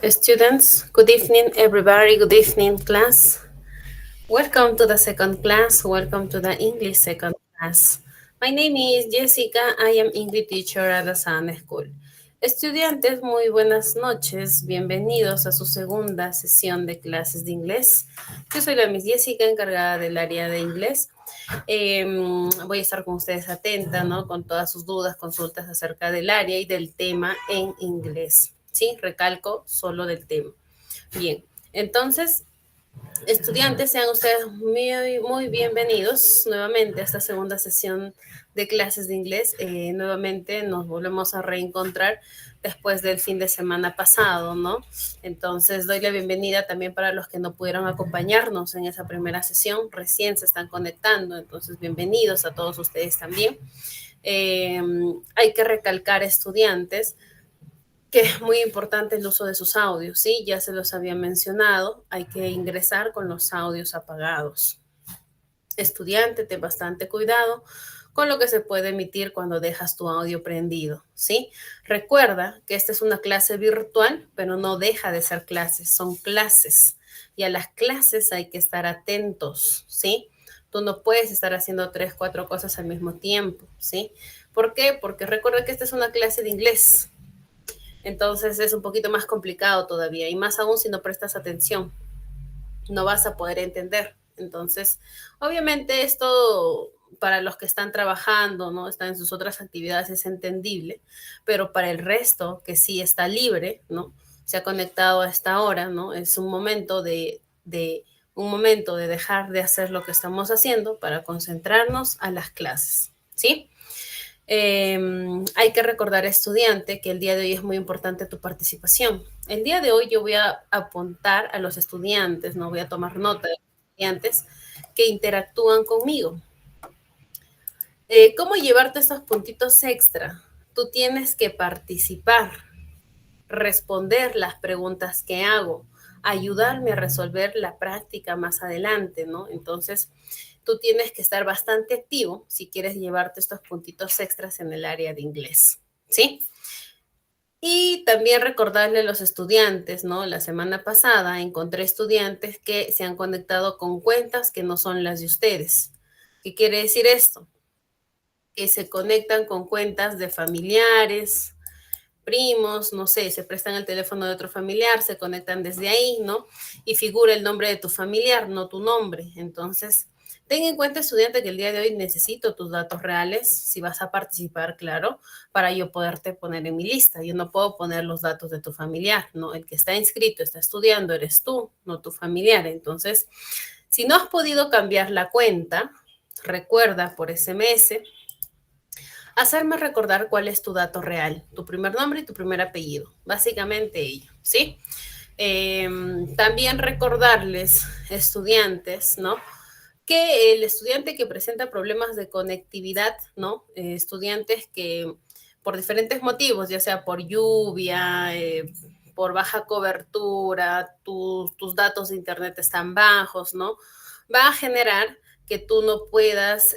Students, good evening, everybody. Good evening, class. Welcome to the second class. Welcome to the English second class. My name is Jessica. I am English teacher at the Sun School. Estudiantes, muy buenas noches. Bienvenidos a su segunda sesión de clases de inglés. Yo soy la Miss Jessica, encargada del área de inglés. Voy a estar con ustedes atenta, ¿no? Con todas sus dudas, consultas acerca del área y del tema en inglés. Sí, recalco solo del tema. Bien, entonces, estudiantes, sean ustedes muy bienvenidos nuevamente a esta segunda sesión de clases de inglés. Nuevamente nos volvemos a reencontrar después del fin de semana pasado, ¿no? Entonces doy la bienvenida también para los que no pudieron acompañarnos en esa primera sesión, recién se están conectando, entonces bienvenidos a todos ustedes también. Hay que recalcar, estudiantes, que es muy importante el uso de sus audios, ¿sí? Ya se los había mencionado, hay que ingresar con los audios apagados. Estudiante, ten bastante cuidado con lo que se puede emitir cuando dejas tu audio prendido, ¿sí? Recuerda que esta es una clase virtual, pero no deja de ser clases, son clases. Y a las clases hay que estar atentos, ¿sí? Tú no puedes estar haciendo 3, 4 cosas al mismo tiempo, ¿sí? ¿Por qué? Porque recuerda que esta es una clase de inglés. Entonces es un poquito más complicado todavía, y más aún si no prestas atención, no vas a poder entender. Entonces, obviamente esto para los que están trabajando, ¿no? Están en sus otras actividades, es entendible, pero para el resto que sí está libre, ¿no? Se ha conectado a esta hora, ¿no? Es un momento un momento de dejar de hacer lo que estamos haciendo para concentrarnos a las clases, ¿sí? Hay que recordar, estudiante, que el día de hoy es muy importante tu participación. El día de hoy yo voy a apuntar a los estudiantes, no voy a tomar nota de los estudiantes que interactúan conmigo. ¿Cómo llevarte estos puntitos extra? Tú tienes que participar, responder las preguntas que hago, ayudarme a resolver la práctica más adelante, ¿no? Entonces, tú tienes que estar bastante activo si quieres llevarte estos puntitos extras en el área de inglés, ¿sí? Y también recordarle a los estudiantes, ¿no? La semana pasada encontré estudiantes que se han conectado con cuentas que no son las de ustedes. ¿Qué quiere decir esto? Que se conectan con cuentas de familiares, primos, no sé, se prestan el teléfono de otro familiar, se conectan desde ahí, ¿no? Y figura el nombre de tu familiar, no tu nombre. Entonces, ten en cuenta, estudiante, que el día de hoy necesito tus datos reales, si vas a participar, claro, para yo poderte poner en mi lista. Yo no puedo poner los datos de tu familiar, ¿no? El que está inscrito, está estudiando, eres tú, no tu familiar. Entonces, si no has podido cambiar la cuenta, recuerda por SMS hacerme recordar cuál es tu dato real, tu primer nombre y tu primer apellido, básicamente ello, ¿sí? También recordarles, estudiantes, ¿no? Que el estudiante que presenta problemas de conectividad, ¿no? Estudiantes que por diferentes motivos, ya sea por lluvia, por baja cobertura, tus datos de internet están bajos, ¿no? Va a generar que tú no puedas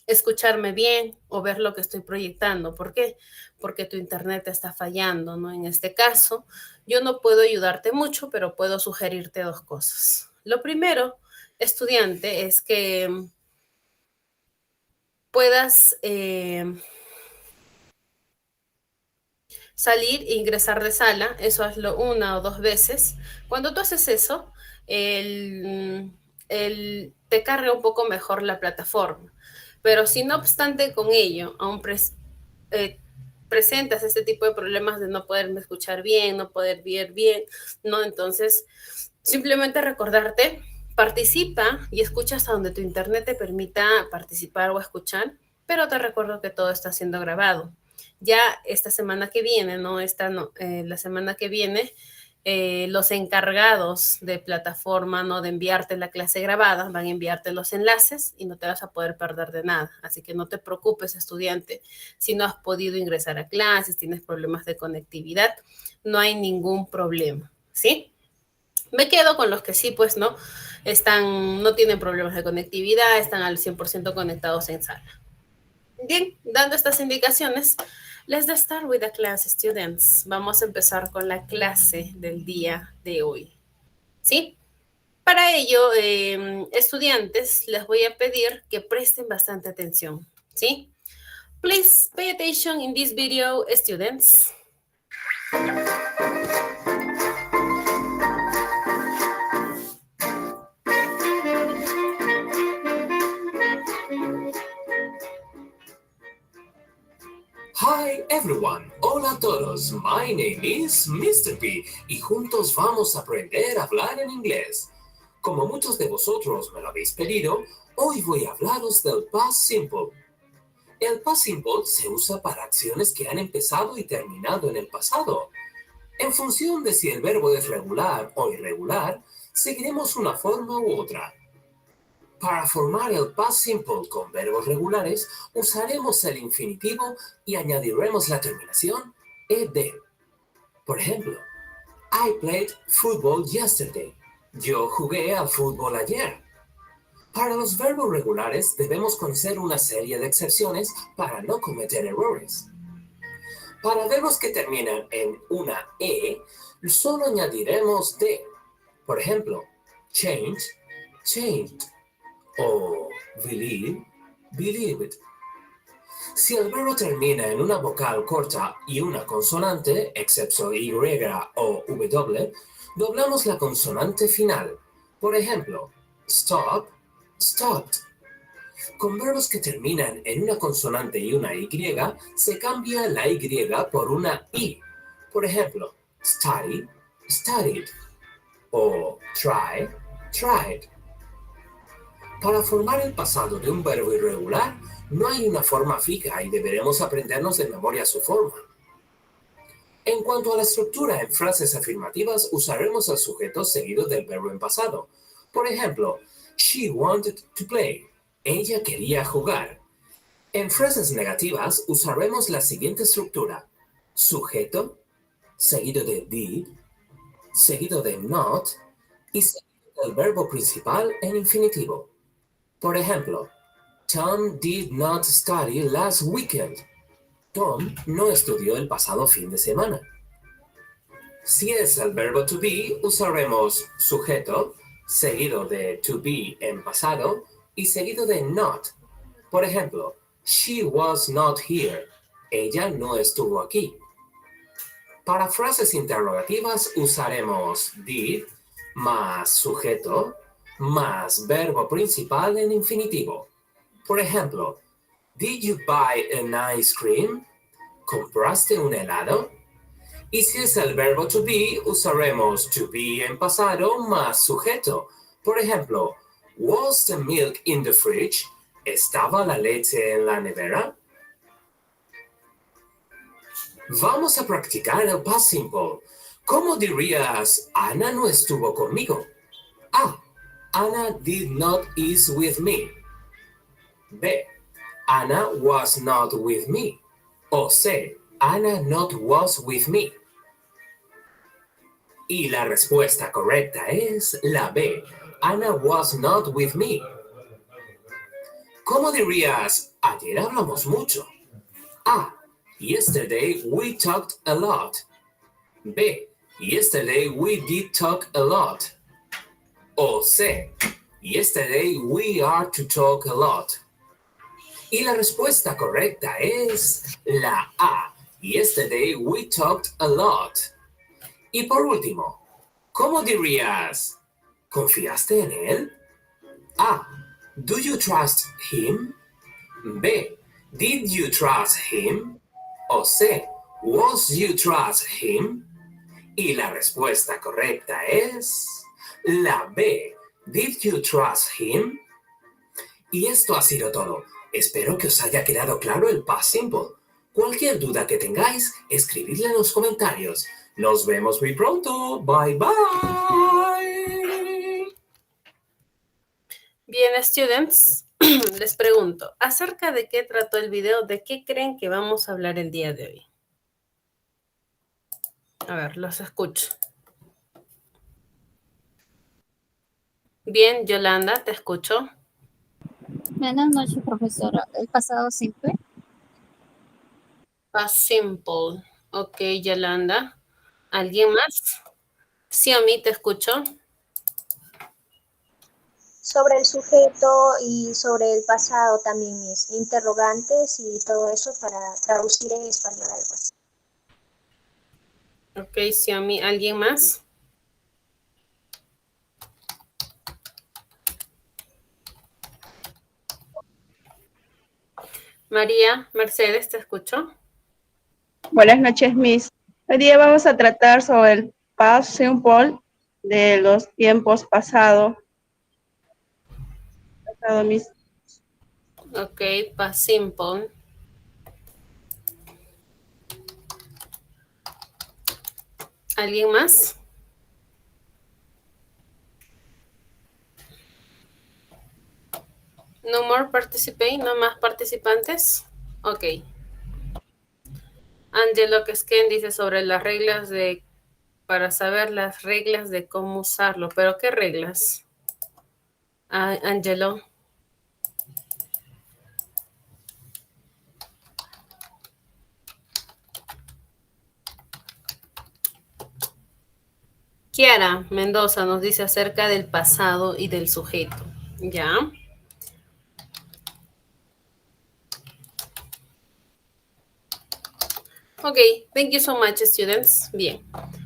escucharme bien o ver lo que estoy proyectando. ¿Por qué? Porque tu internet está fallando, ¿no? En este caso, yo no puedo ayudarte mucho, pero puedo sugerirte dos cosas. Lo primero, estudiante, es que puedas salir e ingresar de sala, eso hazlo una o dos veces. Cuando tú haces eso, te carga un poco mejor la plataforma. Pero si no obstante con ello, aún eh, presentas este tipo de problemas de no poderme escuchar bien, no poder ver bien, ¿no? Entonces, simplemente recordarte, participa y escucha hasta donde tu internet te permita participar o escuchar, pero te recuerdo que todo está siendo grabado. Ya esta semana que viene, ¿no? La semana que viene, los encargados de plataforma, ¿no? De enviarte la clase grabada, van a enviarte los enlaces y no te vas a poder perder de nada. Así que no te preocupes, estudiante, si no has podido ingresar a clases, tienes problemas de conectividad, no hay ningún problema, ¿sí? Me quedo con los que sí, pues, ¿no? No tienen problemas de conectividad, están al 100% conectados en sala. Bien, dando estas indicaciones, Let's start with the class, students. Vamos a empezar con la clase del día de hoy. ¿Sí? Para ello, estudiantes, les voy a pedir que presten bastante atención. ¿Sí? Please pay attention in this video, students. Hi everyone, hola a todos, my name is Mr. P y juntos vamos a aprender a hablar en inglés. Como muchos de vosotros me lo habéis pedido, hoy voy a hablaros del past simple. El past simple se usa para acciones que han empezado y terminado en el pasado. En función de si el verbo es regular o irregular, seguiremos una forma u otra. Para formar el past simple con verbos regulares, usaremos el infinitivo y añadiremos la terminación ed. Por ejemplo, I played football yesterday. Yo jugué al fútbol ayer. Para los verbos regulares debemos conocer una serie de excepciones para no cometer errores. Para verbos que terminan en una e, solo añadiremos de. Por ejemplo, change, changed. O believe, believed. Si el verbo termina en una vocal corta y una consonante, excepto Y o W, doblamos la consonante final. Por ejemplo, stop, stopped. Con verbos que terminan en una consonante y una Y, se cambia la Y por una I. Por ejemplo, study, studied. O try, tried. Para formar el pasado de un verbo irregular, no hay una forma fija y deberemos aprendernos de memoria su forma. En cuanto a la estructura en frases afirmativas, usaremos el sujeto seguido del verbo en pasado. Por ejemplo, she wanted to play. Ella quería jugar. En frases negativas, usaremos la siguiente estructura. Sujeto, seguido de did, seguido de not y seguido del verbo principal en infinitivo. Por ejemplo, Tom did not study last weekend. Tom no estudió el pasado fin de semana. Si es el verbo to be, usaremos sujeto, seguido de to be en pasado y seguido de not. Por ejemplo, she was not here. Ella no estuvo aquí. Para frases interrogativas usaremos did más sujeto más verbo principal en infinitivo. Por ejemplo, did you buy an ice cream? ¿Compraste un helado? Y si es el verbo to be, usaremos to be en pasado más sujeto. Por ejemplo, was the milk in the fridge? ¿Estaba la leche en la nevera? Vamos a practicar el past simple. ¿Cómo dirías, Ana no estuvo conmigo? A. Anna did not eat with me. B. Anna was not with me. O C. Anna not was with me. Y la respuesta correcta es la B. Anna was not with me. ¿Cómo dirías, ayer hablamos mucho? A. Yesterday we talked a lot. B. Yesterday we did talk a lot. O C. Yesterday we are to talk a lot. Y la respuesta correcta es la A. Yesterday we talked a lot. Y por último, ¿cómo dirías? ¿Confiaste en él? A. Do you trust him? B. Did you trust him? O C. Was you trust him? Y la respuesta correcta es la B. Did you trust him? Y esto ha sido todo. Espero que os haya quedado claro el past simple. Cualquier duda que tengáis, escribidla en los comentarios. Nos vemos muy pronto. Bye bye. Bien, students, les pregunto, ¿acerca de qué trató el video? ¿De qué creen que vamos a hablar el día de hoy? A ver, los escucho. Bien, Yolanda, te escucho. Buenas noches, profesora. El pasado simple. Past simple. Ok, Yolanda. ¿Alguien más? Xiaomi, te escucho. Sobre el sujeto y sobre el pasado también, mis interrogantes y todo eso para traducir en español algo así. Ok, Xiaomi, ¿alguien más? María, Mercedes, te escucho. Buenas noches, Miss. Hoy día vamos a tratar sobre el past simple de los tiempos pasados. Miss. Ok, past simple. ¿Alguien más? No more participate, no más participantes. Ok. Angelo Quesquen dice sobre las reglas para saber las reglas de cómo usarlo. ¿Pero qué reglas? Ah, Angelo. Kiara Mendoza nos dice acerca del pasado y del sujeto. ¿Ya? Ok, thank you so much, students. Bien.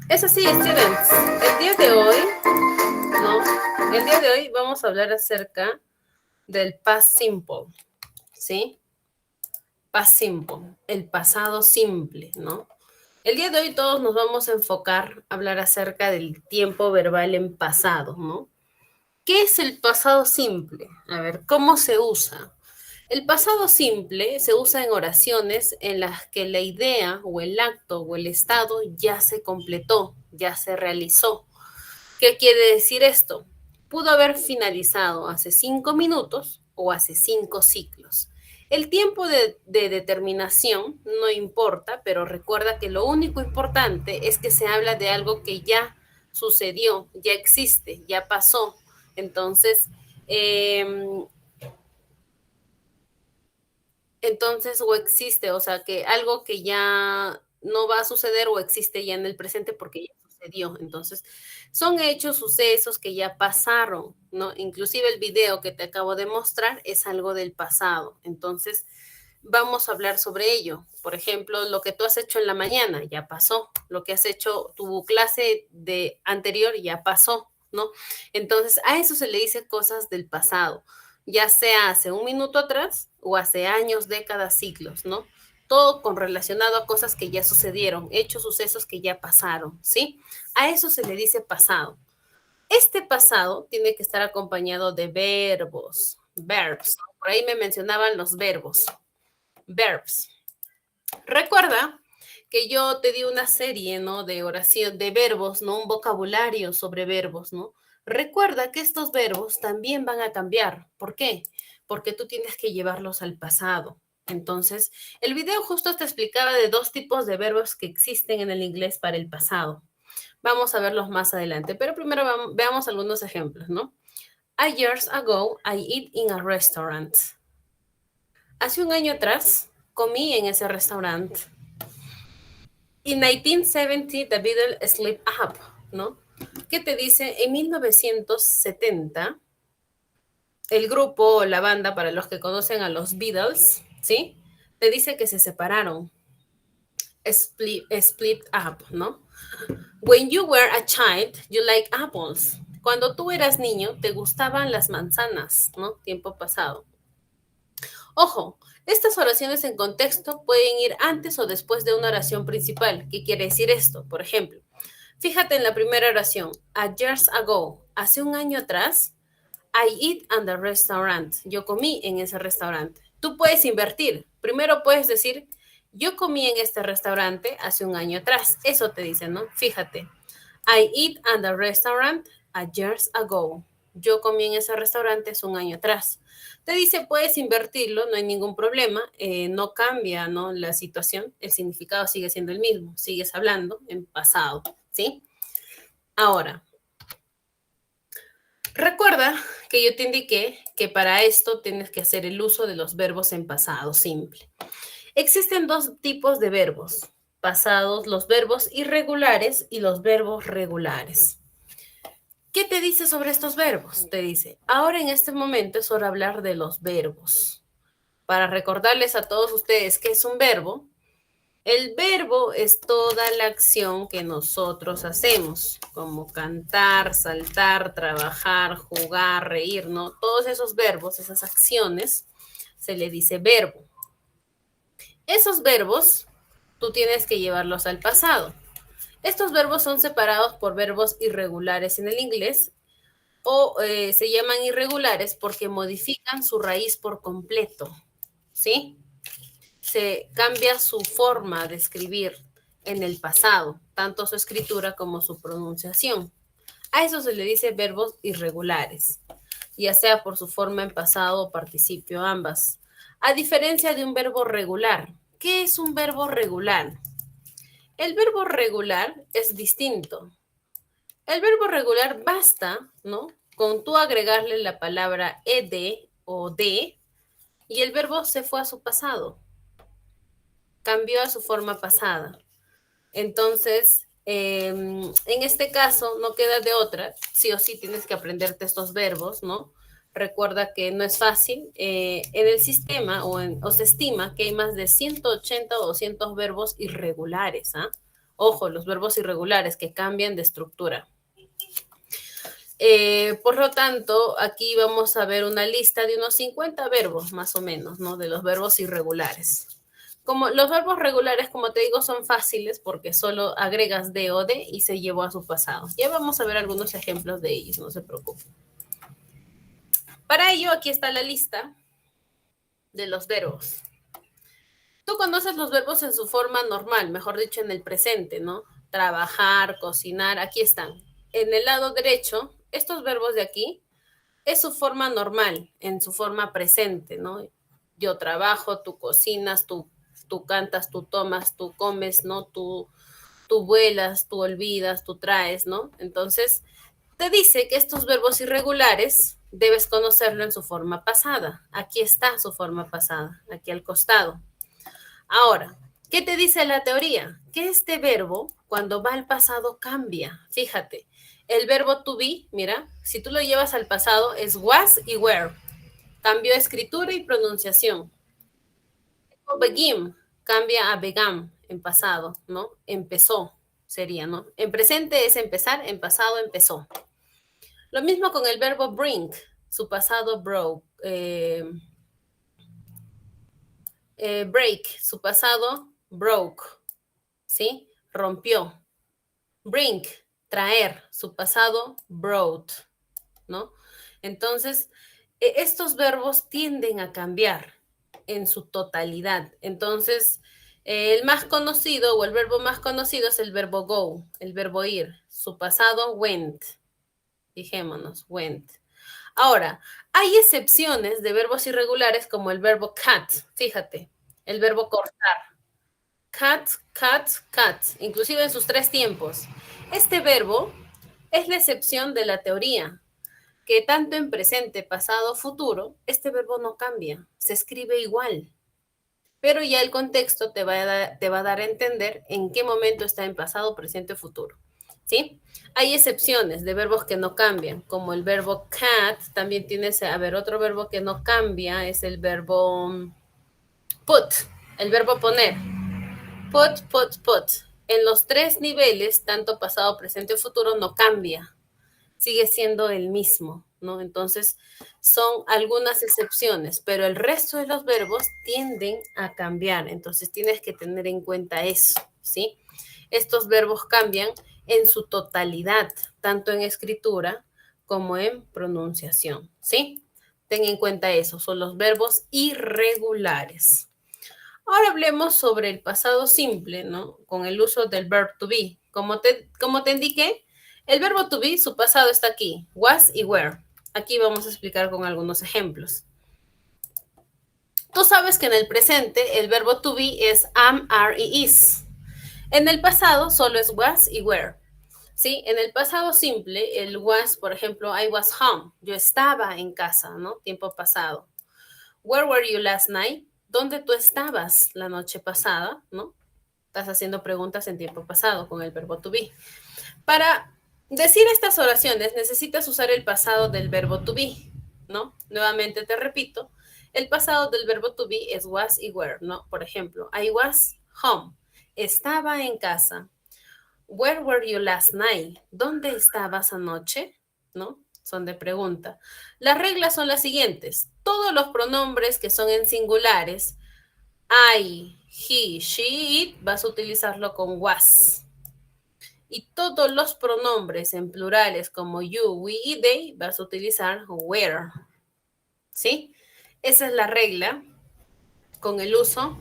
Es así, students. El día de hoy, ¿no? El día de hoy vamos a hablar acerca del past simple, ¿sí? Past simple, el pasado simple, ¿no? El día de hoy todos nos vamos a enfocar a hablar acerca del tiempo verbal en pasado, ¿no? ¿Qué es el pasado simple? A ver, ¿cómo se usa? El pasado simple se usa en oraciones en las que la idea o el acto o el estado ya se completó, ya se realizó. ¿Qué quiere decir esto? Pudo haber finalizado hace 5 minutos o hace 5 ciclos. El tiempo de determinación no importa, pero recuerda que lo único importante es que se habla de algo que ya sucedió, ya existe, ya pasó. Entonces, o existe, o sea, que algo que ya no va a suceder o existe ya en el presente porque ya sucedió. Entonces, son hechos, sucesos que ya pasaron, ¿no? Inclusive el video que te acabo de mostrar es algo del pasado. Entonces, vamos a hablar sobre ello. Por ejemplo, lo que tú has hecho en la mañana ya pasó. Lo que has hecho, tu clase de anterior ya pasó, ¿no? Entonces, a eso se le dice cosas del pasado, ya sea hace un minuto atrás o hace años, décadas, siglos, ¿no? Todo con relacionado a cosas que ya sucedieron, hechos, sucesos que ya pasaron, ¿sí? A eso se le dice pasado. Este pasado tiene que estar acompañado de verbos, verbs. Por ahí me mencionaban los verbos, verbs. Recuerda que yo te di una serie, ¿no? De oración, de verbos, ¿no? Un vocabulario sobre verbos, ¿no? Recuerda que estos verbos también van a cambiar. ¿Por qué? Porque tú tienes que llevarlos al pasado. Entonces, el video justo te explicaba de 2 tipos de verbos que existen en el inglés para el pasado. Vamos a verlos más adelante, pero primero veamos algunos ejemplos, ¿no? Years ago, I eat in a restaurant. Hace un año atrás, comí en ese restaurante. In 1970, the Beatles split up, ¿no? ¿Qué te dice? En 1970, el grupo o la banda, para los que conocen a los Beatles, ¿sí? Te dice que se separaron. Split up, ¿no? When you were a child, you like apples. Cuando tú eras niño, te gustaban las manzanas, ¿no? Tiempo pasado. Ojo, estas oraciones en contexto pueden ir antes o después de una oración principal. ¿Qué quiere decir esto? Por ejemplo, fíjate en la primera oración. A years ago, hace un año atrás, I eat at the restaurant. Yo comí en ese restaurante. Tú puedes invertir. Primero puedes decir, yo comí en este restaurante hace un año atrás. Eso te dice, ¿no? Fíjate. I eat at the restaurant a years ago. Yo comí en ese restaurante hace un año atrás. Te dice, puedes invertirlo, no hay ningún problema, no cambia, ¿no? La situación, el significado sigue siendo el mismo, sigues hablando en pasado, ¿sí? Ahora, recuerda que yo te indiqué que para esto tienes que hacer el uso de los verbos en pasado simple. Existen dos tipos de verbos pasados, los verbos irregulares y los verbos regulares. ¿Qué te dice sobre estos verbos? Te dice, ahora en este momento es hora de hablar de los verbos. Para recordarles a todos ustedes qué es un verbo, el verbo es toda la acción que nosotros hacemos, como cantar, saltar, trabajar, jugar, reír, ¿no? Todos esos verbos, esas acciones, se le dice verbo. Esos verbos, tú tienes que llevarlos al pasado. Estos verbos son separados por verbos irregulares en el inglés o se llaman irregulares porque modifican su raíz por completo, ¿sí? Se cambia su forma de escribir en el pasado, tanto su escritura como su pronunciación. A eso se le dice verbos irregulares, ya sea por su forma en pasado o participio, ambas. A diferencia de un verbo regular. ¿Qué es un verbo regular? El verbo regular es distinto. El verbo regular basta, ¿no? Con tú agregarle la palabra ed o de y el verbo se fue a su pasado. Cambió a su forma pasada. Entonces, en este caso, no queda de otra, sí o sí tienes que aprenderte estos verbos, ¿no? Recuerda que no es fácil. En el sistema o se estima que hay más de 180 o 200 verbos irregulares, ¿ah? Ojo, los verbos irregulares que cambian de estructura. Por lo tanto, aquí vamos a ver una lista de unos 50 verbos, más o menos, ¿no? De los verbos irregulares. Como los verbos regulares, como te digo, son fáciles porque solo agregas de o de y se llevó a su pasado. Ya vamos a ver algunos ejemplos de ellos, no se preocupen. Para ello, aquí está la lista de los verbos. Tú conoces los verbos en su forma normal, mejor dicho, en el presente, ¿no? Trabajar, cocinar, aquí están. En el lado derecho, estos verbos de aquí es su forma normal, en su forma presente, ¿no? Yo trabajo, tú cocinas, tú cantas, tú tomas, tú comes, ¿no? Tú vuelas, tú olvidas, tú traes, ¿no? Entonces, te dice que estos verbos irregulares debes conocerlo en su forma pasada. Aquí está su forma pasada, aquí al costado. Ahora, ¿qué te dice la teoría? Que este verbo, cuando va al pasado, cambia. Fíjate, el verbo to be, mira, si tú lo llevas al pasado, es was y were. Cambió escritura y pronunciación. Begin cambia a began en pasado, ¿no? Empezó sería, ¿no? En presente es empezar, en pasado empezó. Lo mismo con el verbo bring, su pasado broke. Break, su pasado broke, ¿sí? Rompió. Bring, traer, su pasado brought, ¿no? Entonces, estos verbos tienden a cambiar en su totalidad. Entonces, el más conocido o el verbo más conocido es el verbo go, el verbo ir. Su pasado went, fijémonos, went. Ahora, hay excepciones de verbos irregulares como el verbo cut, fíjate, el verbo cortar. Cut, cut, cut, inclusive en sus tres tiempos. Este verbo es la excepción de la teoría, que tanto en presente, pasado, futuro, este verbo no cambia, se escribe igual. Pero ya el contexto te va a dar a entender en qué momento está en pasado, presente o futuro. ¿Sí? Hay excepciones de verbos que no cambian, como el verbo cat, también tienes, a ver, otro verbo que no cambia es el verbo put, el verbo poner. Put, put, put. En los tres niveles, tanto pasado, presente o futuro, no cambia. Sigue siendo el mismo, ¿no? Entonces, son algunas excepciones, pero el resto de los verbos tienden a cambiar. Entonces, tienes que tener en cuenta eso, ¿sí? Estos verbos cambian en su totalidad, tanto en escritura como en pronunciación, ¿sí? Ten en cuenta eso, son los verbos irregulares. Ahora hablemos sobre el pasado simple, ¿no? Con el uso del verb to be. Como te indiqué, el verbo to be, su pasado está aquí, was y were. Aquí vamos a explicar con algunos ejemplos. Tú sabes que en el presente el verbo to be es am, are y is. En el pasado solo es was y were. ¿Sí? En el pasado simple, el was, por ejemplo, I was home. Yo estaba en casa, ¿no? Tiempo pasado. Where were you last night? ¿Dónde tú estabas la noche pasada? ¿No? Estás haciendo preguntas en tiempo pasado con el verbo to be. Para decir estas oraciones necesitas usar el pasado del verbo to be, ¿no? Nuevamente te repito, el pasado del verbo to be es was y were, ¿no? Por ejemplo, I was home. Estaba en casa. Where were you last night? ¿Dónde estabas anoche? ¿No? Son de pregunta. Las reglas son las siguientes. Todos los pronombres que son en singulares, I, he, she, it, vas a utilizarlo con was. Y todos los pronombres en plurales como you, we y they, vas a utilizar were. ¿Sí? Esa es la regla con el uso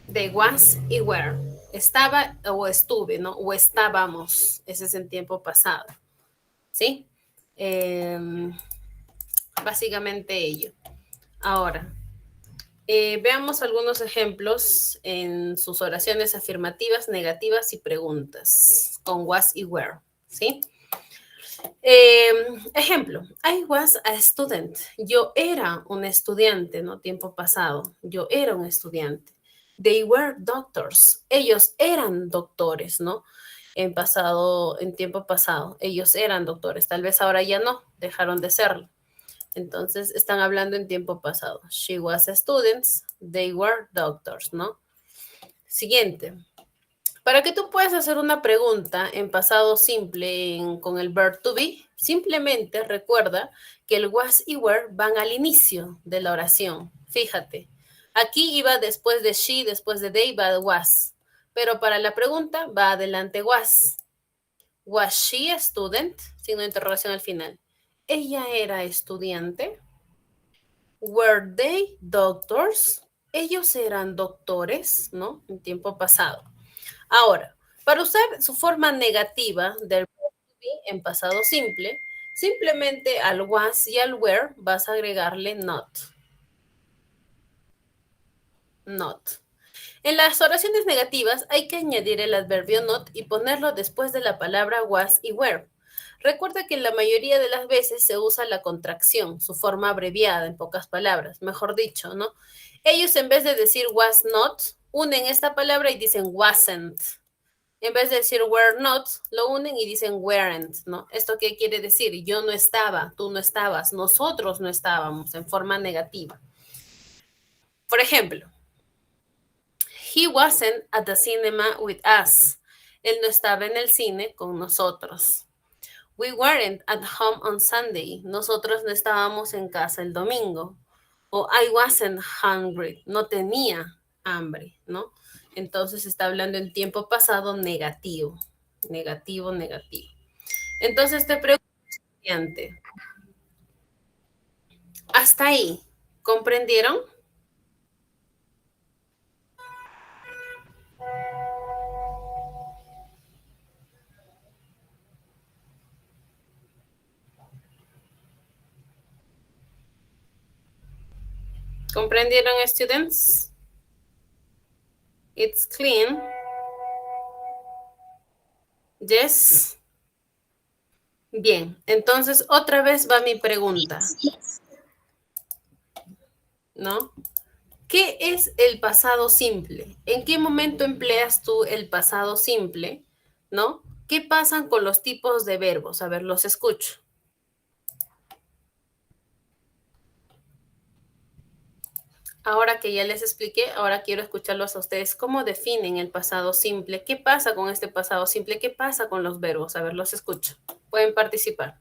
de was y were. Estaba o estuve, ¿no? O estábamos. Ese es en tiempo pasado. ¿Sí? Básicamente ello. Ahora, veamos algunos ejemplos en sus oraciones afirmativas, negativas y preguntas con was y were. ¿Sí? Ejemplo, I was a student. Yo era un estudiante, ¿no? Tiempo pasado. Yo era un estudiante. They were doctors. Ellos eran doctores, ¿no? En pasado, en tiempo pasado. Ellos eran doctores. Tal vez ahora ya no, dejaron de serlo. Entonces están hablando en tiempo pasado. She was a student. They were doctors, ¿no? Siguiente. Para que tú puedas hacer una pregunta en pasado simple con el verb to be, simplemente recuerda que el was y were van al inicio de la oración. Fíjate, aquí iba después de she, después de they, va was. Pero para la pregunta va adelante was. Was she a student? Signo de interrogación al final. ¿Ella era estudiante? Were they doctors? Ellos eran doctores, ¿no? En tiempo pasado. Ahora, para usar su forma negativa del verbo to be en pasado simple, simplemente al was y al were vas a agregarle not. Not. En las oraciones negativas hay que añadir el adverbio not y ponerlo después de la palabra was y were. Recuerda que la mayoría de las veces se usa la contracción, su forma abreviada, en pocas palabras, mejor dicho, ¿no? Ellos en vez de decir was not, unen esta palabra y dicen wasn't. En vez de decir were not, lo unen y dicen weren't, ¿no? ¿Esto qué quiere decir? Yo no estaba, tú no estabas, nosotros no estábamos, en forma negativa. Por ejemplo, he wasn't at the cinema with us. Él no estaba en el cine con nosotros. We weren't at home on Sunday. Nosotros no estábamos en casa el domingo. O I wasn't hungry. No tenía hambre, ¿no? Entonces está hablando en tiempo pasado negativo. Negativo, negativo. Entonces te pregunto, estudiante, hasta ahí, ¿comprendieron? ¿Comprendieron, students? It's clean. Yes. Bien, entonces otra vez va mi pregunta, ¿no? ¿Qué es el pasado simple? ¿En qué momento empleas tú el pasado simple? ¿No? ¿Qué pasan con los tipos de verbos? A ver, los escucho. Ahora que ya les expliqué, ahora quiero escucharlos a ustedes. ¿Cómo definen el pasado simple? ¿Qué pasa con este pasado simple? ¿Qué pasa con los verbos? A ver, los escucho. Pueden participar.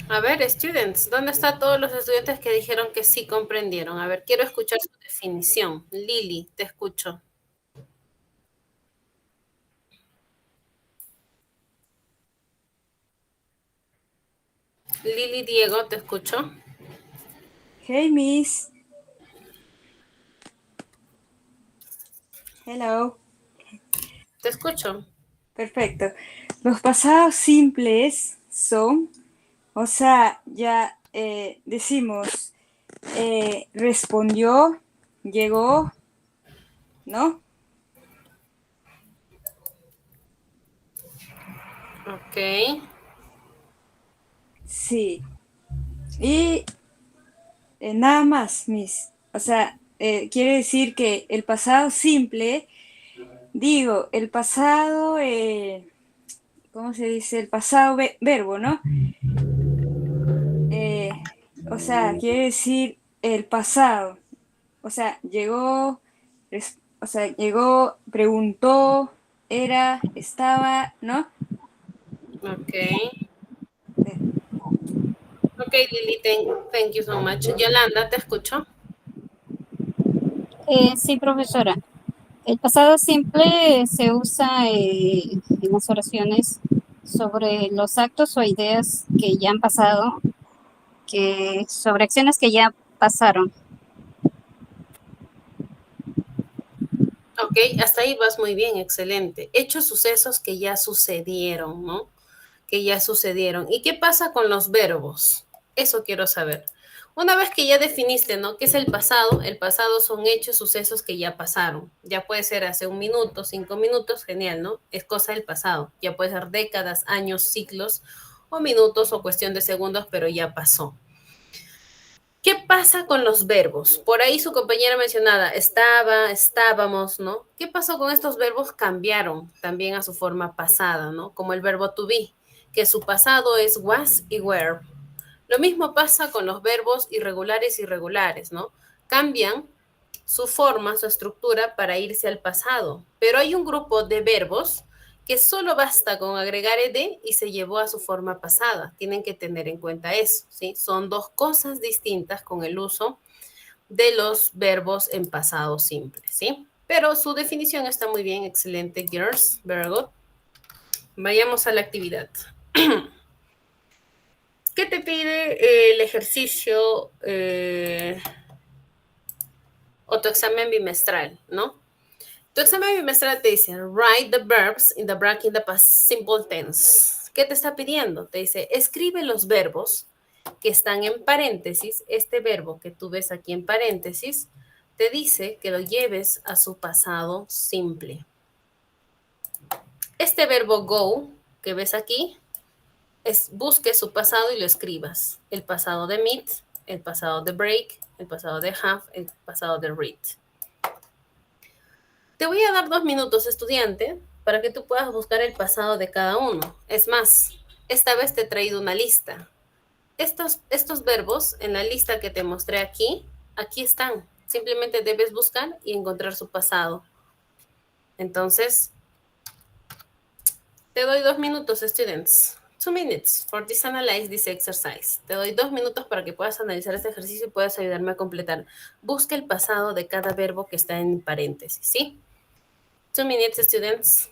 A ver, students, ¿dónde están todos los estudiantes que dijeron que sí comprendieron? A ver, quiero escuchar su definición. Lili, te escucho. Lili Diego, te escucho. Hey, Miss. Hello. Te escucho. Perfecto. Los pasados simples son, o sea, ya decimos, respondió, llegó, ¿no? Ok. Sí. Y nada más, Miss. O sea, quiere decir que el pasado simple, digo, el pasado, ¿cómo se dice? El pasado verbo, ¿no? O sea, quiere decir el pasado. O sea, llegó, o sea, llegó, preguntó, era, estaba, ¿no? Ok. Eh, Ok, Lili, thank you so much. Yolanda, te escucho. Sí, profesora. El pasado simple se usa en las oraciones sobre los actos o ideas que ya han pasado, que sobre acciones que ya pasaron. Ok, hasta ahí vas muy bien, excelente. Hechos, sucesos que ya sucedieron, ¿no? Que ya sucedieron. ¿Y qué pasa con los verbos? Eso quiero saber. Una vez que ya definiste, ¿no? ¿Qué es el pasado son hechos, sucesos que ya pasaron. Ya puede ser hace 1 minuto, 5 minutos, genial, ¿no? Es cosa del pasado. Ya puede ser décadas, años, ciclos, o minutos, o cuestión de segundos, pero ya pasó. ¿Qué pasa con los verbos? Por ahí su compañera mencionada, estaba, estábamos, ¿no? ¿Qué pasó con estos verbos? Cambiaron también a su forma pasada, ¿no? Como el verbo to be, que su pasado es was y were. Lo mismo pasa con los verbos irregulares y regulares, ¿no? Cambian su forma, su estructura para irse al pasado. Pero hay un grupo de verbos que solo basta con agregar ed y se llevó a su forma pasada. Tienen que tener en cuenta eso, ¿sí? Son dos cosas distintas con el uso de los verbos en pasado simple, ¿sí? Pero su definición está muy bien, excelente, girls, very good. Vayamos a la actividad. ¿Qué te pide el ejercicio o tu examen bimestral, no? Tu examen bimestral te dice, write the verbs in the bracket in the past simple tense. ¿Qué te está pidiendo? Te dice, escribe los verbos que están en paréntesis. Este verbo que tú ves aquí en paréntesis, te dice que lo lleves a su pasado simple. Este verbo go que ves aquí, busque su pasado y lo escribas. El pasado de meet, el pasado de break, el pasado de have, el pasado de read. Te voy a dar 2 minutos, estudiante, para que tú puedas buscar el pasado de cada uno. Es más, esta vez te he traído una lista. Estos verbos en la lista que te mostré aquí están. Simplemente debes buscar y encontrar su pasado. Entonces, te doy 2 minutos, students. 2 minutes for this analyze this exercise. Te doy 2 minutos para que puedas analizar este ejercicio y puedas ayudarme a completar. Busca el pasado de cada verbo que está en paréntesis, ¿sí? 2 minutes, students.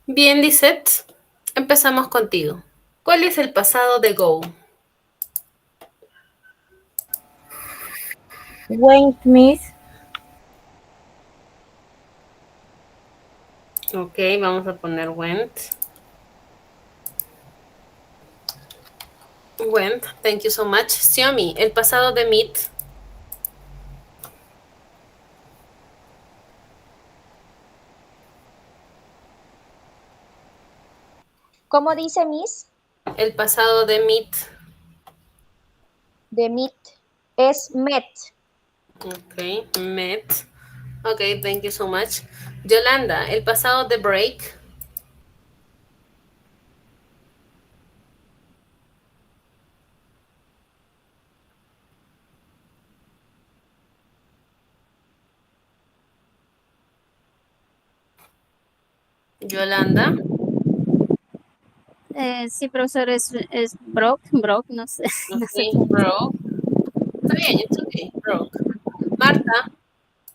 Bien, Lisette, empezamos contigo. ¿Cuál es el pasado de go? Went, Miss. Ok, vamos a poner went. Went, thank you so much. Xiaomi, el pasado de meet. ¿Cómo dice Miss? El pasado de meet. De meet es met. Ok, met. Ok, thank you so much. Yolanda, el pasado de break. Yolanda. Sí, profesor, es broke, no sé, no sé Ok, cómo. broke. Está bien, it's okay, broke. Marta,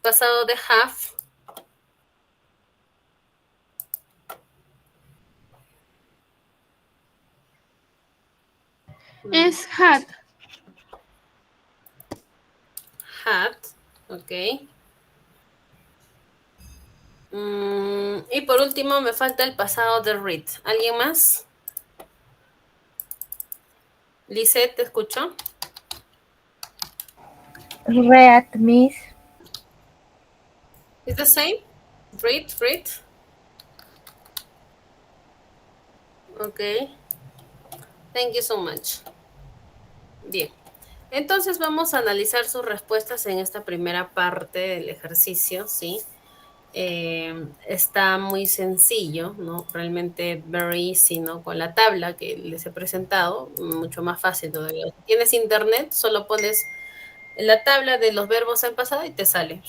pasado de have. Es had. Had, ok. Y por último me falta el pasado de read. ¿Alguien más? Lisette, ¿te escucho? Read, Miss. ¿Es the same? Read. Ok. Thank you so much. Bien. Entonces vamos a analizar sus respuestas en esta primera parte del ejercicio, ¿sí? Está muy sencillo, ¿no? Realmente very easy, ¿no? Con la tabla que les he presentado, mucho más fácil todavía. Si tienes internet, solo pones la tabla de los verbos en pasado y te sale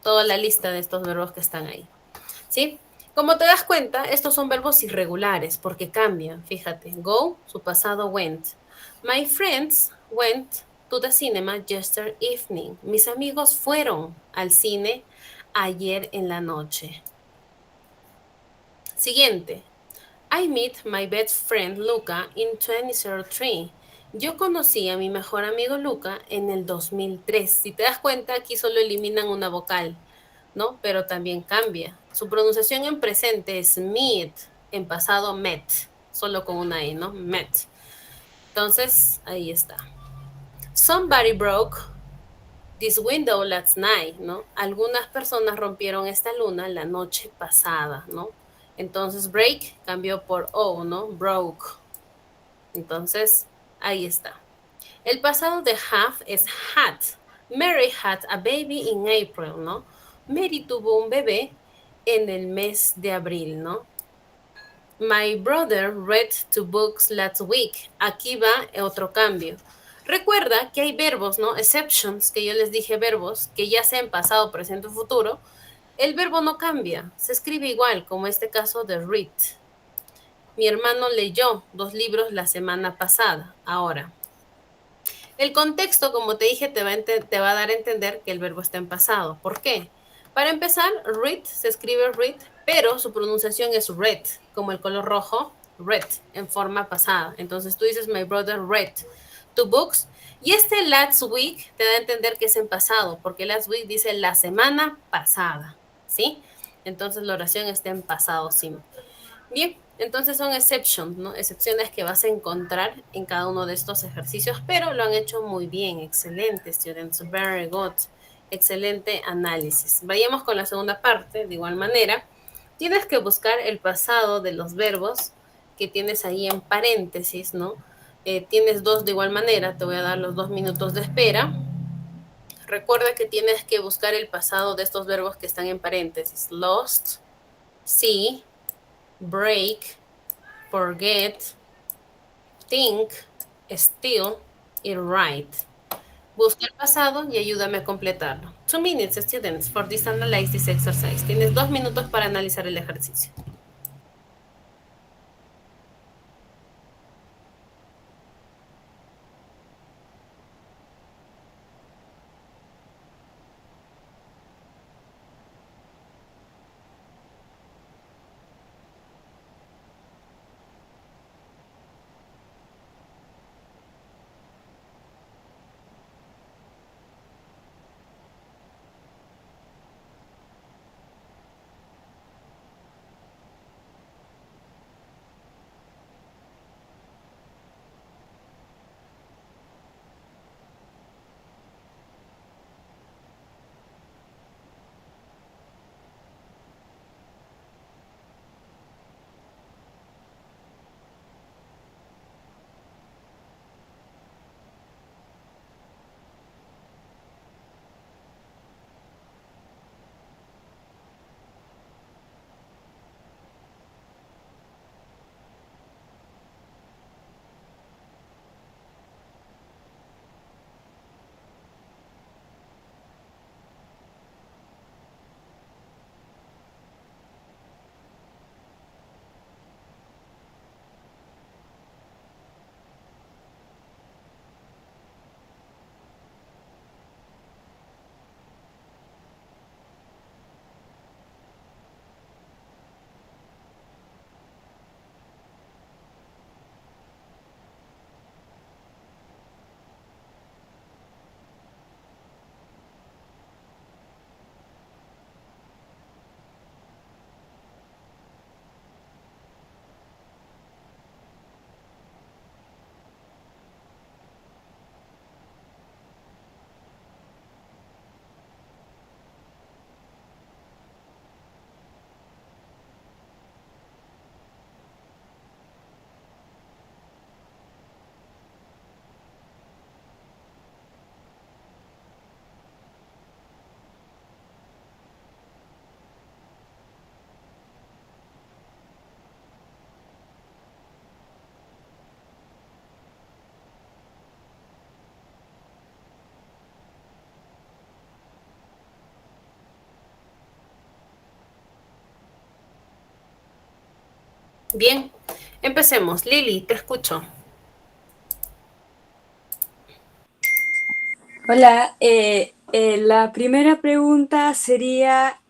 toda la lista de estos verbos que están ahí, ¿sí? Como te das cuenta, estos son verbos irregulares porque cambian. Fíjate, go, su pasado went. My friends went to the cinema yesterday evening. Mis amigos fueron al cine ayer en la noche. Siguiente. I met my best friend Luca in 2003. Yo conocí a mi mejor amigo Luca en el 2003. Si te das cuenta, aquí solo eliminan una vocal, ¿no? Pero también cambia. Su pronunciación en presente es meet, en pasado met, solo con una E, ¿no? Met. Entonces, ahí está. Somebody broke this window last night, ¿no? Algunas personas rompieron esta luna la noche pasada, ¿no? Entonces, break cambió por O, ¿no? Broke. Entonces, ahí está. El pasado de have es had. Mary had a baby in April, ¿no? Mary tuvo un bebé en el mes de abril, ¿no? My brother read two books last week. Aquí va otro cambio. Recuerda que hay verbos, ¿no? Exceptions, que yo les dije verbos, que ya sea en pasado, presente o futuro. El verbo no cambia, se escribe igual, como este caso de read. Mi hermano leyó 2 libros la semana pasada. Ahora, el contexto, como te dije, te va a dar a entender que el verbo está en pasado. ¿Por qué? Para empezar, read se escribe read, pero su pronunciación es red, como el color rojo, red, en forma pasada. Entonces tú dices, my brother read two books. Y este last week te da a entender que es en pasado, porque last week dice la semana pasada, ¿sí? Entonces la oración está en pasado simple. Bien, entonces son exceptions, ¿no? Excepciones que vas a encontrar en cada uno de estos ejercicios, pero lo han hecho muy bien. Excelente, students. Very good. Excelente análisis. Vayamos con la segunda parte. De igual manera, tienes que buscar el pasado de los verbos que tienes ahí en paréntesis, ¿no? Tienes dos de igual manera. Te voy a dar los 2 minutos de espera. Recuerda que tienes que buscar el pasado de estos verbos que están en paréntesis. Lost, see, break, forget, think, steal y write. Busca el pasado y ayúdame a completarlo. 2 minutes, students, for this analysis exercise. Tienes 2 minutos para analizar el ejercicio. Bien, empecemos. Lili, te escucho. Hola, la primera pregunta sería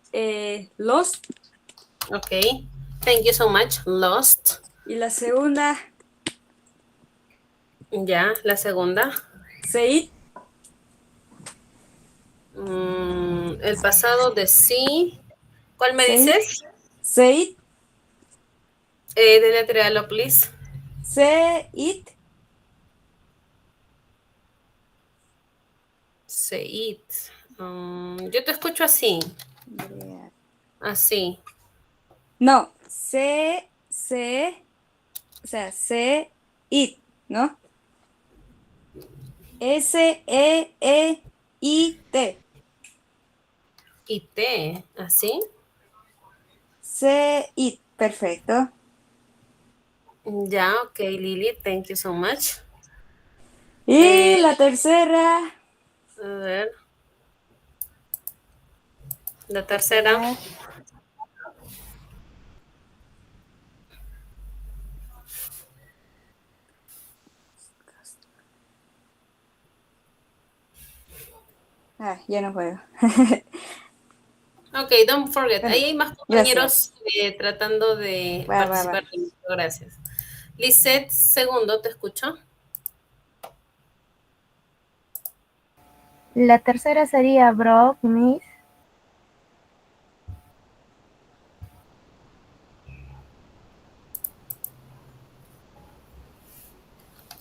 Lost Ok. Thank you so much. Lost. y la segunda, Ya, la segunda. Said. El pasado de sí. ¿Cuál me Said, dices? Said, Deletréalo, please. Said. Seid. Yo te escucho así. Así. No, o sea, Said, ¿no? Seeit. Y T. ¿Así? Seid, perfecto. Ya, ok, Lili. Thank you so much. Y la tercera. A ver. La tercera. Ya no puedo. Ok, don't forget. Bueno, Ahí hay más gracias. compañeros tratando de Va. participar. Gracias. Lisette, segundo, te escucho. La tercera sería broke, Miss.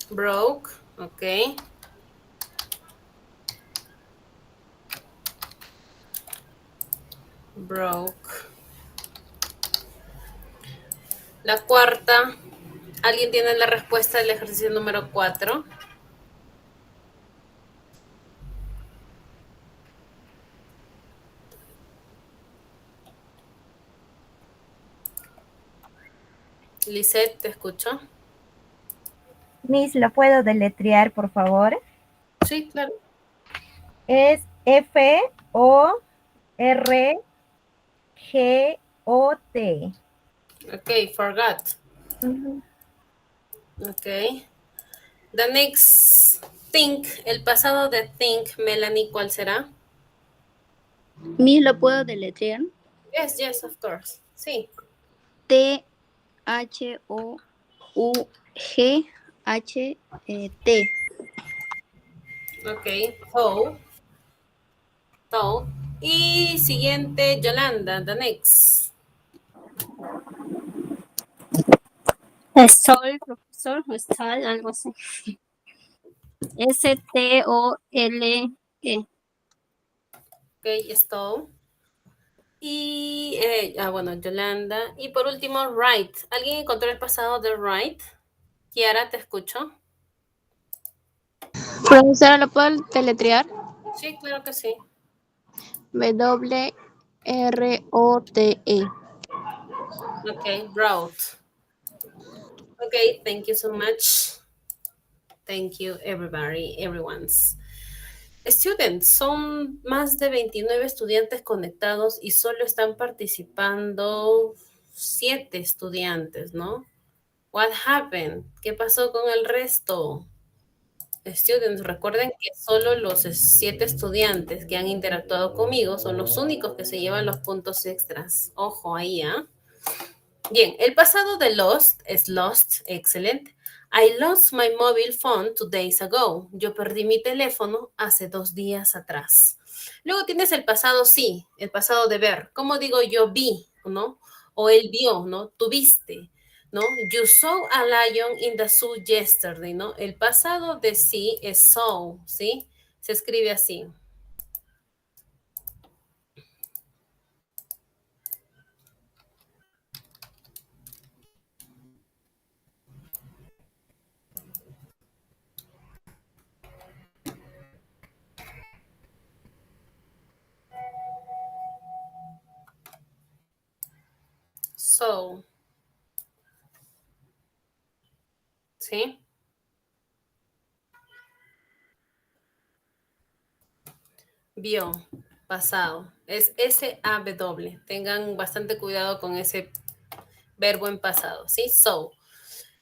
Broke, ok. Broke. La cuarta. ¿Alguien tiene la respuesta del ejercicio número 4? Lisette, te escucho. Miss, ¿lo puedo deletrear, por favor? Sí, claro. Es Forgot. Ok, forgot. Ok. The next think. El pasado de think, Melanie, ¿cuál será? Miss, ¿lo puedo deletrear? Yes, of course. Sí. Thought. Ok. Thought. Y siguiente, Yolanda, the next. Stall, profesor, o stall, algo así. Stole. Ok, stole. Y, bueno, Yolanda. Y por último, right. ¿Alguien encontró el pasado de right? Kiara, te escucho. Profesora, ¿lo puedo deletrear? Sí, claro que sí. Wrote. Ok, brought. Ok, thank you so much. Thank you, everybody, everyone's. Students, son más de 29 estudiantes conectados y solo están participando 7 estudiantes, ¿no? What happened? ¿Qué pasó con el resto? Students, recuerden que solo los 7 estudiantes que han interactuado conmigo son los únicos que se llevan los puntos extras. Ojo ahí, ¿ah? Bien, el pasado de lost es lost, excelente. I lost my mobile phone 2 days ago. Yo perdí mi teléfono hace 2 días atrás. Luego tienes el pasado sí, el pasado de ver. ¿Cómo digo yo vi, no? O él vio, ¿no? Tuviste, ¿no? You saw a lion in the zoo yesterday, ¿no? El pasado de sí es saw, ¿sí? Se escribe así. So, ¿sí? Vio, pasado. Es SAW. Tengan bastante cuidado con ese verbo en pasado, ¿sí? So.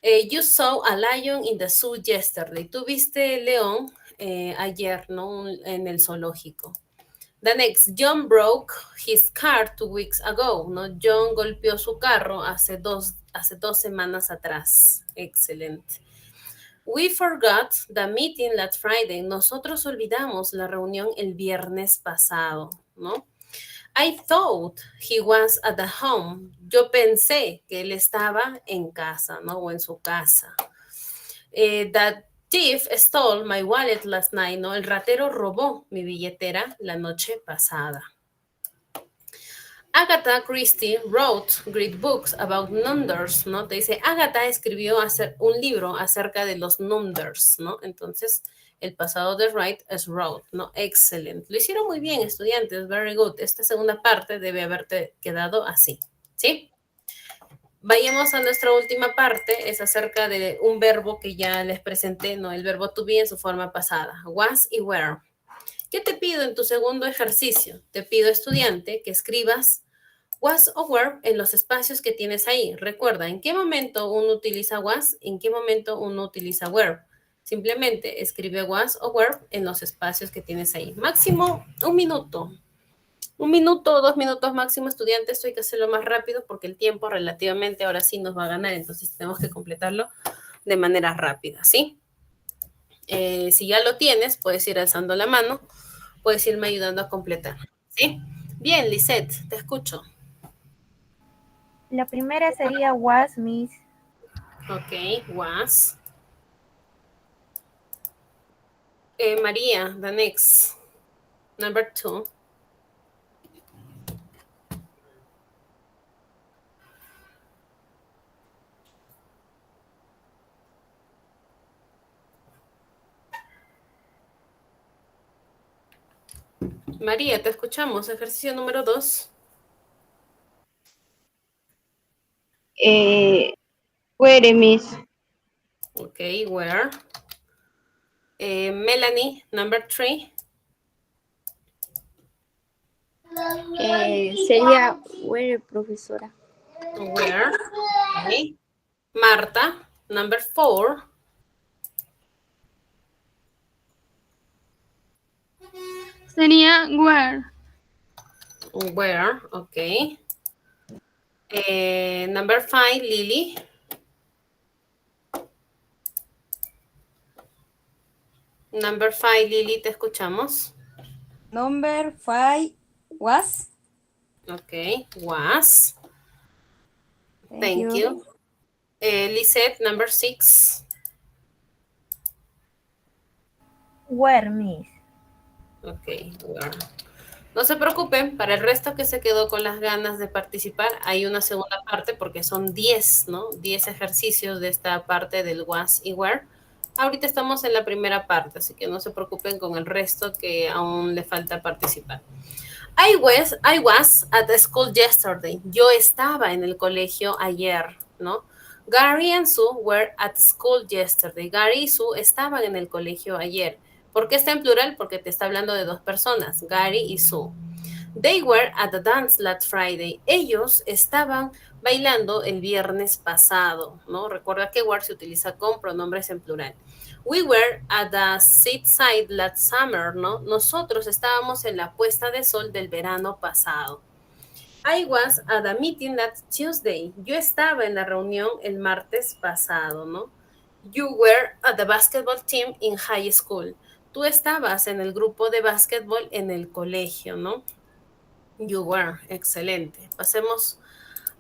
You saw a lion in the zoo yesterday. Tú viste león ayer, ¿no? En el zoológico. The next, John broke his car 2 weeks ago, ¿no? John golpeó su carro hace dos semanas atrás. Excelente. We forgot the meeting last Friday. Nosotros olvidamos la reunión el viernes pasado, ¿no? I thought he was at the home. Yo pensé que él estaba en casa, ¿no? O en su casa. That thief stole my wallet last night, ¿no? El ratero robó mi billetera la noche pasada. Agatha Christie wrote great books about numbers, ¿no? Te dice, Agatha escribió un libro acerca de los numbers, ¿no? Entonces, el pasado de write es wrote, ¿no? Excellent. Lo hicieron muy bien, estudiantes. Very good. Esta segunda parte debe haberte quedado así, ¿sí? Vayamos a nuestra última parte. Es acerca de un verbo que ya les presenté, ¿no? El verbo to be en su forma pasada. Was y were. ¿Qué te pido en tu segundo ejercicio? Te pido, estudiante, que escribas was o were en los espacios que tienes ahí. Recuerda, ¿en qué momento uno utiliza was? ¿En qué momento uno utiliza were? Simplemente escribe was o were en los espacios que tienes ahí. Máximo 1 minuto. 1 minuto o 2 minutos máximo, estudiante. Esto hay que hacerlo más rápido porque el tiempo relativamente ahora sí nos va a ganar. Entonces tenemos que completarlo de manera rápida, ¿sí? Si ya lo tienes, puedes ir alzando la mano. Puedes irme ayudando a completar, ¿sí? Bien, Lisette, te escucho. La primera sería was, Miss. Ok, was. María, the next. Number 2. María, te escuchamos. Ejercicio número 2. Where, Miss. Ok, where. Melanie, number 3. Sería where, profesora. Where. Okay. Marta, number 4. Sería where. Where, ok. Number 5, Lily. Number 5, Lily, te escuchamos. Number 5 was. Ok, was. Thank you. you. Lisette, number 6. Were, Miss. Ok, were. No se preocupen, para el resto que se quedó con las ganas de participar, hay una segunda parte porque son 10, ¿no? 10 ejercicios de esta parte del was y were. Ahorita estamos en la primera parte, así que no se preocupen con el resto que aún le falta participar. I was at the school yesterday. Yo estaba en el colegio ayer, ¿no? Gary and Sue were at school yesterday. Gary y Sue estaban en el colegio ayer. ¿Por qué está en plural? Porque te está hablando de 2 personas, Gary y Sue. They were at the dance last Friday. Ellos estaban bailando el viernes pasado, ¿no? Recuerda que were se utiliza con pronombres en plural. We were at the seaside last summer, ¿no? Nosotros estábamos en la puesta de sol del verano pasado. I was at a meeting last Tuesday. Yo estaba en la reunión el martes pasado, ¿no? You were at the basketball team in high school. Tú estabas en el grupo de básquetbol en el colegio, ¿no? You were, excelente. Pasemos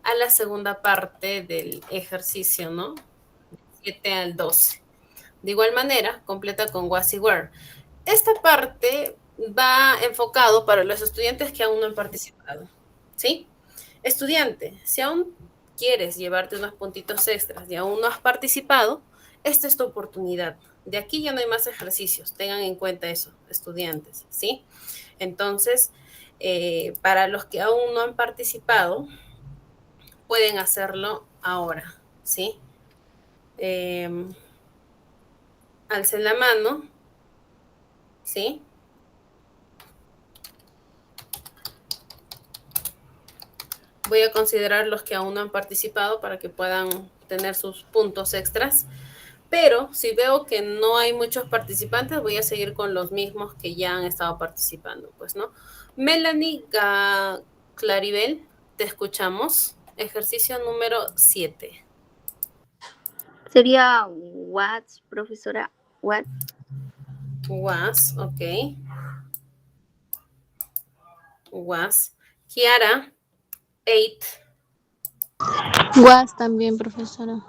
a la segunda parte del ejercicio, ¿no? 7 al 12. De igual manera, completa con was y were. Esta parte va enfocado para los estudiantes que aún no han participado, ¿sí? Estudiante, si aún quieres llevarte unos puntitos extras y aún no has participado, esta es tu oportunidad. De aquí ya no hay más ejercicios, tengan en cuenta eso, estudiantes, ¿sí? Entonces, para los que aún no han participado, pueden hacerlo ahora, ¿sí? Alcen la mano, ¿sí? Voy a considerar los que aún no han participado para que puedan tener sus puntos extras. Pero si veo que no hay muchos participantes, voy a seguir con los mismos que ya han estado participando, pues, ¿no? Melanie Claribel, te escuchamos. Ejercicio número 7. Sería what, profesora? What? Was, ok. Was. Kiara, 8. Was también, profesora.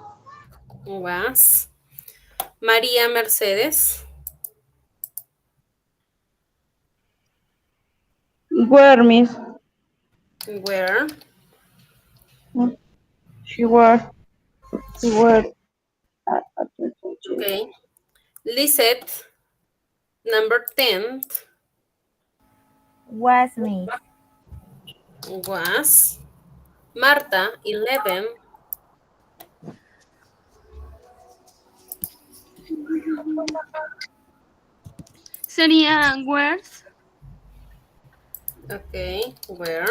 Was. María Mercedes. Were, Miss. Where. She were. She were. Ok. Lisette, number 10. Was, Miss. Was. Marta, 11. Sería where's. Ok, where.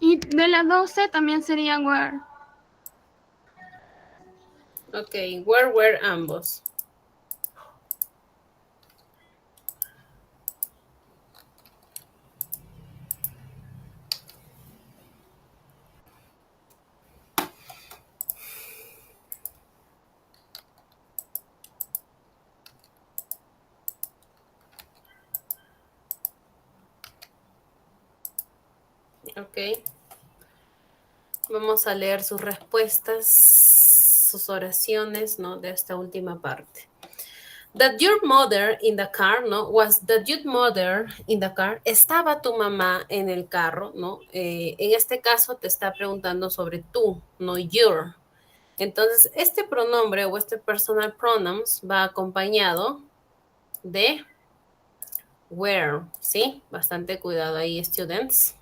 Y de la 12 también sería where. Ok, where were ambos. Ok. Vamos a leer sus respuestas, sus oraciones, ¿no? De esta última parte. That your mother in the car, ¿no? Was that your mother in the car? Estaba tu mamá en el carro, ¿no? En este caso te está preguntando sobre tú, no your. Entonces, este pronombre o este personal pronouns va acompañado de where, ¿sí? Bastante cuidado ahí, students.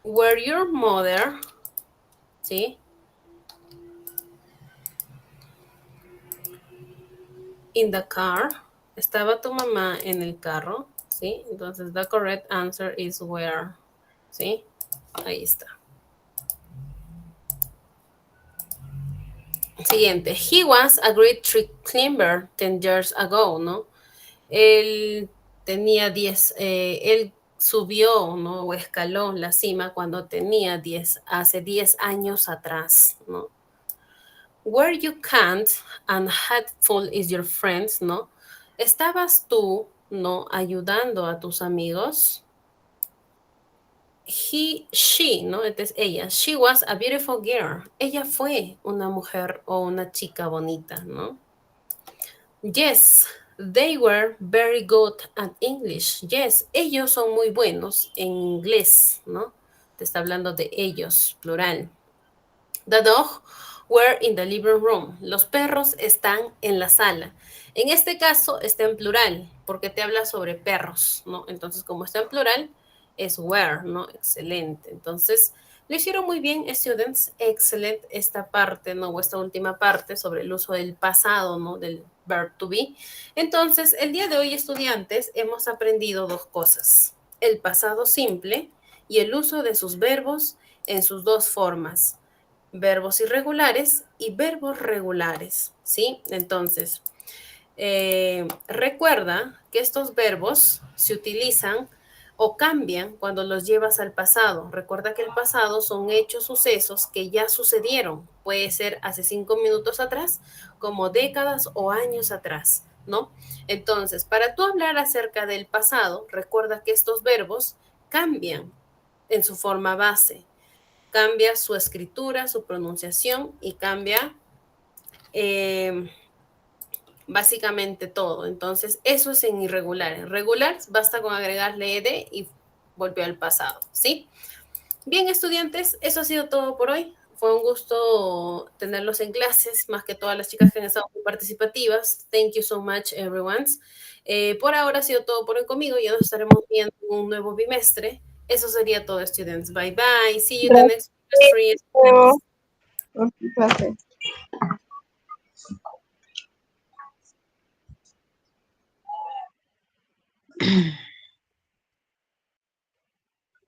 Were your mother, ¿sí? In the car. Estaba tu mamá en el carro, ¿sí? Entonces, the correct answer is where, ¿sí? Ahí está. Siguiente. He was a great tree climber 10 years ago, ¿no? Él tenía 10, él subió, ¿no? O escaló la cima cuando tenía 10, hace 10 años atrás, ¿no? Were you can't and helpful is your friends, ¿no? ¿Estabas tú, no, ayudando a tus amigos? She, ¿no? Entonces ella, she was a beautiful girl. Ella fue una mujer o una chica bonita, ¿no? Yes, they were very good at English. Yes, ellos son muy buenos en inglés, ¿no? Te está hablando de ellos, plural. The dog were in the living room. Los perros están en la sala. En este caso está en plural, porque te habla sobre perros, ¿no? Entonces, como está en plural, es were, ¿no? Excelente. Entonces, lo hicieron muy bien, students. Excelente esta parte, ¿no? O esta última parte sobre el uso del pasado, ¿no? Del verb to be. Entonces, el día de hoy, estudiantes, hemos aprendido dos cosas. El pasado simple y el uso de sus verbos en sus dos formas. Verbos irregulares y verbos regulares, ¿sí? Entonces, recuerda que estos verbos se utilizan o cambian cuando los llevas al pasado. Recuerda que el pasado son hechos, sucesos que ya sucedieron. Puede ser hace 5 minutos atrás, como décadas o años atrás, ¿no? Entonces, para tú hablar acerca del pasado, recuerda que estos verbos cambian en su forma base. Cambia su escritura, su pronunciación y cambia básicamente todo. Entonces, eso es en irregular. En regular, basta con agregarle ed y volvió al pasado, ¿sí? Bien, estudiantes, eso ha sido todo por hoy. Fue un gusto tenerlos en clases, más que todas las chicas que han estado muy participativas. Thank you so much, everyone. Por ahora ha sido todo por hoy conmigo. Ya nos estaremos viendo en un nuevo bimestre. Eso sería todo, students. Bye, bye. See you the next bimestre. Gracias.